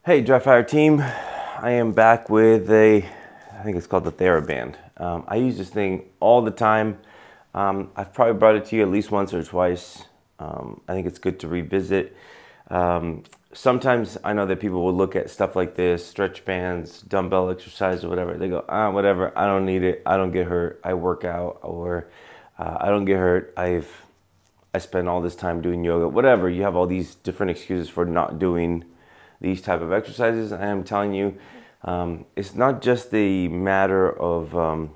Hey, Dryfire team, I am back with I think it's called the TheraBand. I use this thing all the time. I've probably brought it to you at least once or twice. I think it's good to revisit. Sometimes I know that people will look at stuff like this, stretch bands, dumbbell exercise or whatever. They go, whatever, I don't need it. I don't get hurt. I work out, or I don't get hurt. I spend all this time doing yoga, whatever. You have all these different excuses for not doing these type of exercises. I am telling you, it's not just a matter of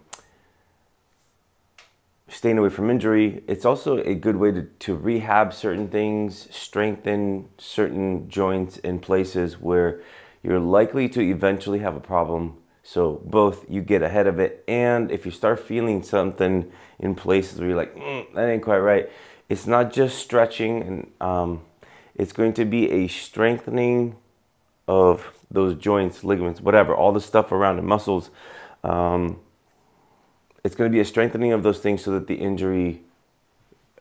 staying away from injury. It's also a good way to rehab certain things, strengthen certain joints in places where you're likely to eventually have a problem. So both you get ahead of it, and if you start feeling something in places where you're like, that ain't quite right, it's not just stretching, and it's going to be a strengthening of those joints, ligaments, whatever, all the stuff around the muscles. It's going to be a strengthening of those things so that the injury,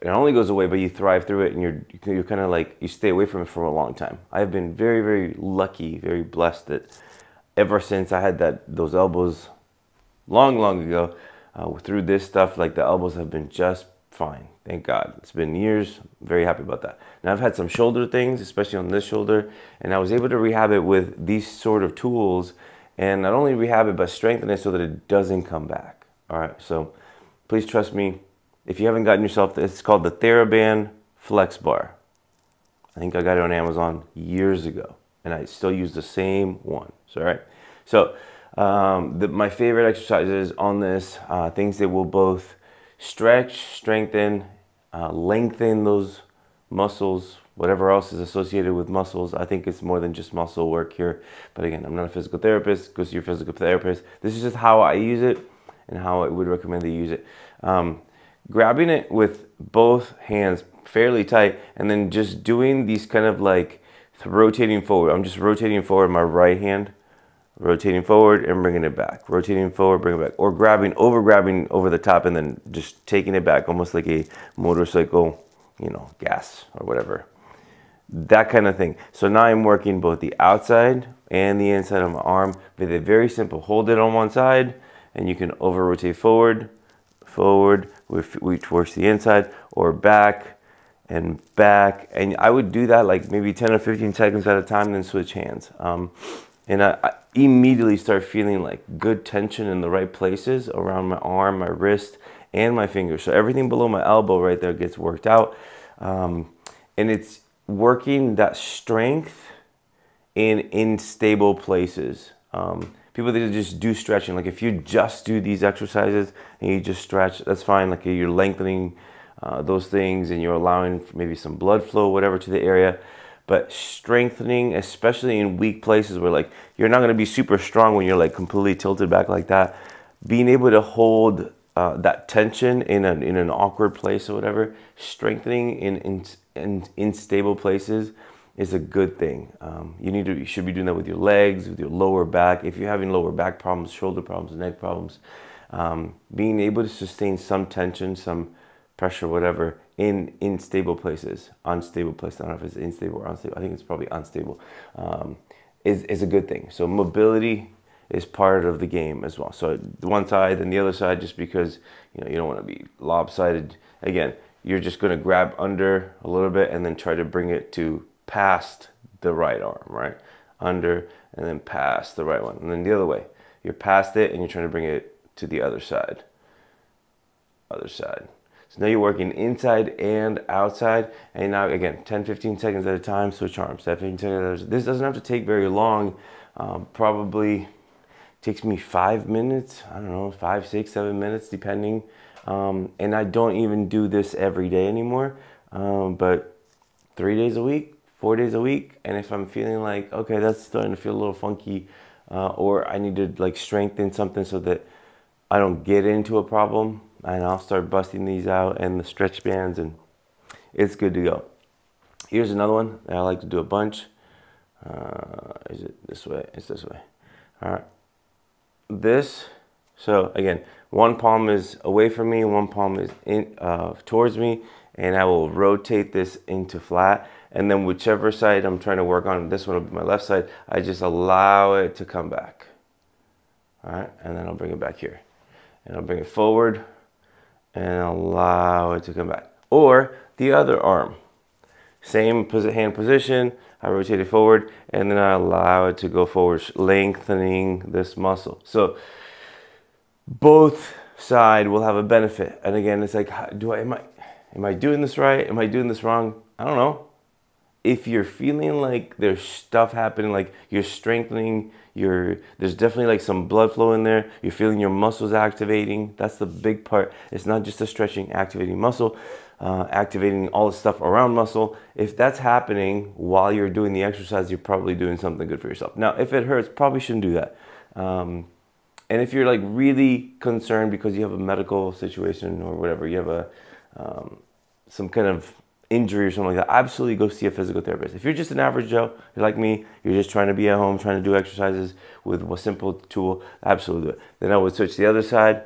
it not only goes away, but you thrive through it, and you're kind of like, you stay away from it for a long time. I've been very, very lucky, very blessed that ever since I had those elbows long ago, through this stuff, like the elbows have been just fine. Thank God. It's been years. I'm very happy about that. Now I've had some shoulder things, especially on this shoulder, and I was able to rehab it with these sort of tools, and not only rehab it, but strengthen it so that it doesn't come back. All right, so please trust me. If you haven't gotten yourself, it's called the TheraBand Flex Bar. I think I got it on Amazon years ago, and I still use the same one. So, all right. So my favorite exercises on this, things that will both stretch, strengthen, lengthen those muscles, whatever else is associated with muscles. I think it's more than just muscle work here. But again, I'm not a physical therapist. Go see your physical therapist. This is just how I use it and how I would recommend that you use it. Grabbing it with both hands fairly tight, and then just doing these kind of like rotating forward. I'm just rotating forward my right hand, rotating forward and bringing it back, rotating forward, bring it back, or grabbing over the top and then just taking it back, almost like a motorcycle, gas or whatever, that kind of thing. So now I'm working both the outside and the inside of my arm with a very simple, hold it on one side, and you can over rotate forward, which works the inside, or back and back. And I would do that like maybe 10 or 15 seconds at a time, then switch hands. And I immediately start feeling like good tension in the right places around my arm, my wrist, and my fingers. So everything below my elbow right there gets worked out. And it's working that strength in unstable places. People that just do stretching, like if you just do these exercises and you just stretch, that's fine. Like you're lengthening those things and you're allowing maybe some blood flow, whatever, to the area. But strengthening, especially in weak places where like you're not going to be super strong when you're like completely tilted back like that, being able to hold that tension in an awkward place or whatever, strengthening in unstable places is a good thing. You should be doing that with your legs, with your lower back. If you're having lower back problems, shoulder problems, neck problems, being able to sustain some tension, some pressure, whatever, in unstable places, unstable places. I don't know if it's unstable or unstable. I think it's probably unstable. Is a good thing. So mobility is part of the game as well. So the one side and the other side, just because you don't want to be lopsided. Again, you're just going to grab under a little bit and then try to bring it to past the right arm, right? Under and then past the right one, and then the other way. You're past it and you're trying to bring it to the other side. Other side. So now you're working inside and outside, and now again, 10-15 seconds at a time, switch arms. 10-15 seconds. This doesn't have to take very long. Probably takes me 5 minutes. I don't know, 5, 6, 7 minutes, depending. And I don't even do this every day anymore, but 3 days a week, 4 days a week. And if I'm feeling like, okay, that's starting to feel a little funky, or I need to like strengthen something so that I don't get into a problem, and I'll start busting these out and the stretch bands, and it's good to go. Here's another one that I like to do a bunch. Is it this way? It's this way. All right. So again, one palm is away from me, one palm is towards me, and I will rotate this into flat. And then whichever side I'm trying to work on, this one will be my left side, I just allow it to come back. All right, and then I'll bring it back here. And I'll bring it forward and allow it to come back. Or the other arm. Same hand position, I rotate it forward, and then I allow it to go forward, lengthening this muscle. So both side will have a benefit. And again, it's like, am I doing this right? Am I doing this wrong? I don't know. If you're feeling like there's stuff happening, like you're strengthening, there's definitely like some blood flow in there, you're feeling your muscles activating, that's the big part. It's not just a stretching, activating muscle, activating all the stuff around muscle. If that's happening while you're doing the exercise, you're probably doing something good for yourself. Now, if it hurts, probably shouldn't do that. And if you're like really concerned because you have a medical situation or whatever, you have some kind of injury or something like that, absolutely go see a physical therapist. If you're just an average Joe, you're like me, you're just trying to be at home, trying to do exercises with a simple tool, absolutely do it. Then I would switch to the other side.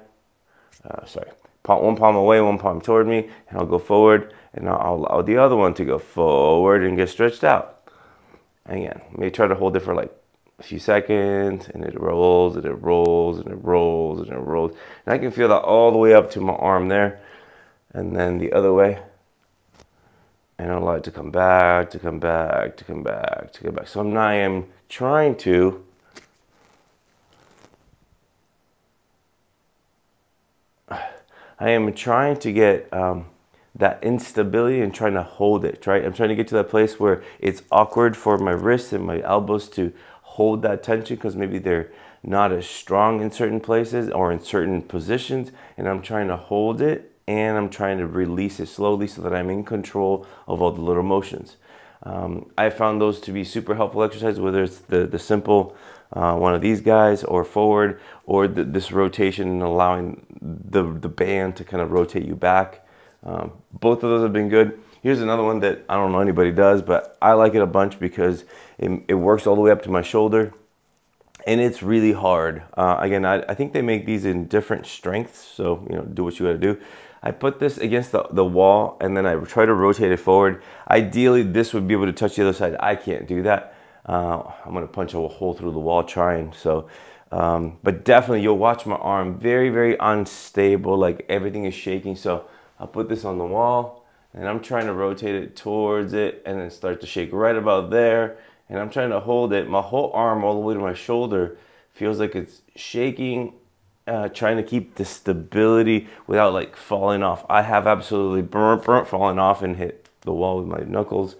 One palm away, one palm toward me, and I'll go forward, and I'll allow the other one to go forward and get stretched out. Again, may try to hold it for like a few seconds, and it rolls, and it rolls, and it rolls, and it rolls. And I can feel that all the way up to my arm there, and then the other way. And I'll allow it to come back, to come back, to come back, to come back. So now I am trying to get that instability and trying to hold it, right? I'm trying to get to that place where it's awkward for my wrists and my elbows to hold that tension because maybe they're not as strong in certain places or in certain positions, and I'm trying to hold it and I'm trying to release it slowly so that I'm in control of all the little motions. I found those to be super helpful exercises, whether it's the simple one of these guys or forward, or this rotation and allowing the band to kind of rotate you back. Both of those have been good. Here's another one that I don't know anybody does, but I like it a bunch because it works all the way up to my shoulder. And it's really hard. Again, I think they make these in different strengths, so do what you gotta do. I put this against the wall and then I try to rotate it forward. Ideally, this would be able to touch the other side. I can't do that. I'm gonna punch a hole through the wall trying. So, but definitely you'll watch my arm very, very unstable, like everything is shaking. So I'll put this on the wall and I'm trying to rotate it towards it and then start to shake right about there. And I'm trying to hold it. My whole arm all the way to my shoulder feels like it's shaking, trying to keep the stability without like falling off. I have absolutely fallen off and hit the wall with my knuckles.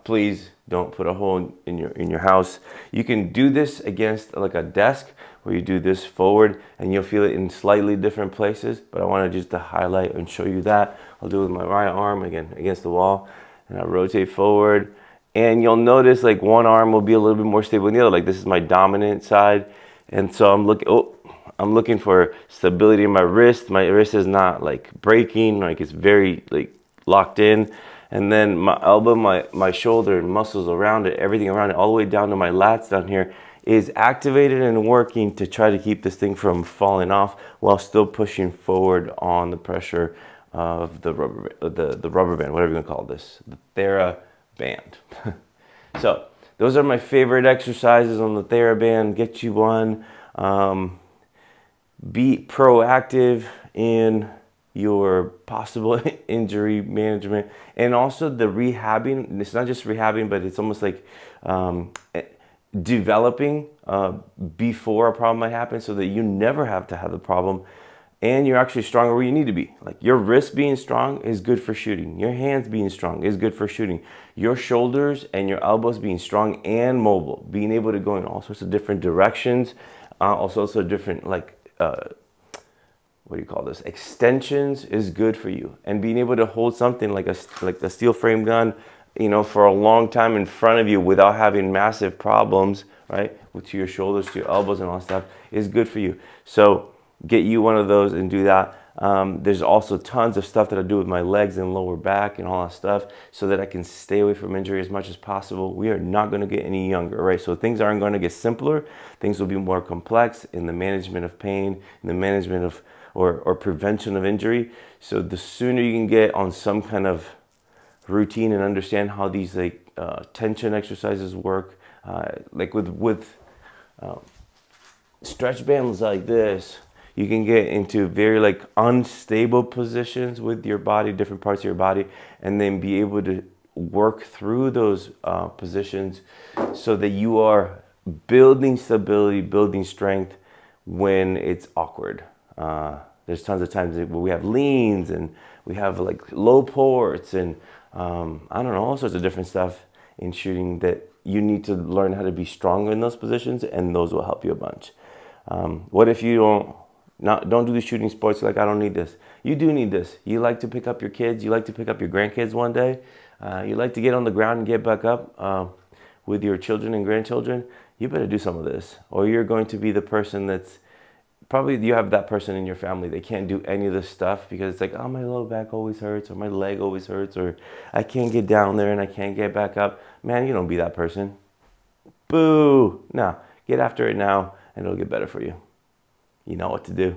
Please don't put a hole in your house. You can do this against like a desk where you do this forward and you'll feel it in slightly different places, but I wanted just to highlight and show you that. I'll do it with my right arm again against the wall and I rotate forward. And you'll notice like one arm will be a little bit more stable than the other. Like this is my dominant side. And so I'm looking for stability in my wrist. My wrist is not like breaking, like it's very like locked in. And then my elbow, my shoulder and muscles around it, everything around it, all the way down to my lats down here is activated and working to try to keep this thing from falling off while still pushing forward on the pressure of the rubber band, whatever you're gonna call this, the TheraBand. So those are my favorite exercises on the TheraBand. Get you one. Be proactive in your possible injury management and also the rehabbing. It's not just rehabbing, but it's almost like developing before a problem might happen so that you never have to have the problem and you're actually stronger where you need to be. Like your wrist being strong is good for shooting. Your hands being strong is good for shooting. Your shoulders and your elbows being strong and mobile, being able to go in all sorts of different directions, also different like what do you call this? Extensions is good for you. And being able to hold something like the steel frame gun, for a long time in front of you without having massive problems, right? To your shoulders, to your elbows and all that stuff is good for you. So get you one of those and do that. There's also tons of stuff that I do with my legs and lower back and all that stuff so that I can stay away from injury as much as possible. We are not going to get any younger, right? So things aren't going to get simpler. Things will be more complex in the management of pain, in the management or prevention of injury. So the sooner you can get on some kind of routine and understand how these like tension exercises work, like with stretch bands like this, you can get into very like unstable positions with your body, different parts of your body, and then be able to work through those positions so that you are building stability, building strength when it's awkward. There's tons of times where we have leans and we have like low ports and I don't know, all sorts of different stuff in shooting that you need to learn how to be stronger in those positions, and those will help you a bunch. What if you don't do the shooting sports? Like, I don't need this. You do need this. You like to pick up your kids. You like to pick up your grandkids one day. You like to get on the ground and get back up with your children and grandchildren. You better do some of this, or you're going to be the person that's probably, you have that person in your family that can't do any of this stuff because it's like, oh, my low back always hurts, or my leg always hurts, or I can't get down there and I can't get back up. Man, you don't be that person. Boo. No, get after it now and it'll get better for you. You know what to do.